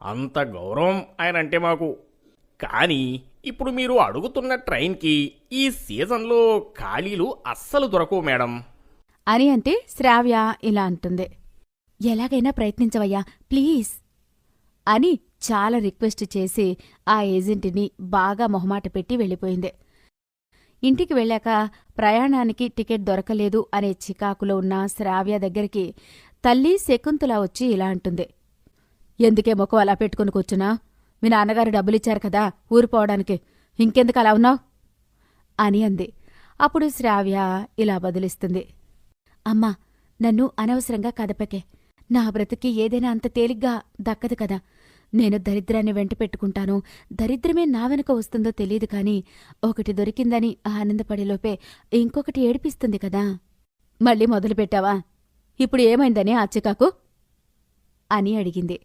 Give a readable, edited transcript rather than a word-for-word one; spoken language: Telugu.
అంత గౌరవం ఆయన అంటే మాకు. కానీ ఇప్పుడు మీరు అడుగుతున్న ట్రైన్కి ఈ సీజన్లో ఖాళీలు అస్సలు దొరకవు మేడం. అని అంటే శ్రావ్య ఇలా అంటుంది. ఎలాగైనా ప్రయత్నించవయ్యా ప్లీజ్ అని చాలా రిక్వెస్ట్ చేసి ఆ ఏజెంట్ని బాగా మొహమాట పెట్టి వెళ్ళిపోయింది. ఇంటికి వెళ్ళాక ప్రయాణానికి టికెట్ దొరకలేదు అనే చికాకులో ఉన్న శ్రావ్య దగ్గరికి తల్లి శకుంతల వచ్చి ఇలా అంటుంది. ఎందుకే ముఖం అలా పెట్టుకుని కూర్చున్నా? మీ నాన్నగారు డబ్బులిచ్చారు కదా ఊరిపోవడానికి, ఇంకెందుకు అలా ఉన్నావు అని అంది. అప్పుడు శ్రావ్య ఇలా బదులిస్తుంది. అమ్మా, నన్ను అనవసరంగా కదపకే. నా బ్రతుకి ఏదైనా అంత తేలిగ్గా దక్కదు కదా. నేను దరిద్రాన్ని వెంట పెట్టుకుంటాను, దరిద్రమే నా వెనుక వస్తుందో తెలియదు కాని ఒకటి దొరికిందని ఆనందపడేలోపే ఇంకొకటి ఏడిపిస్తుంది కదా. మళ్ళీ మొదలుపెట్టావా? ఇప్పుడు ఏమైందని ఆ చికాకు అని అడిగింది.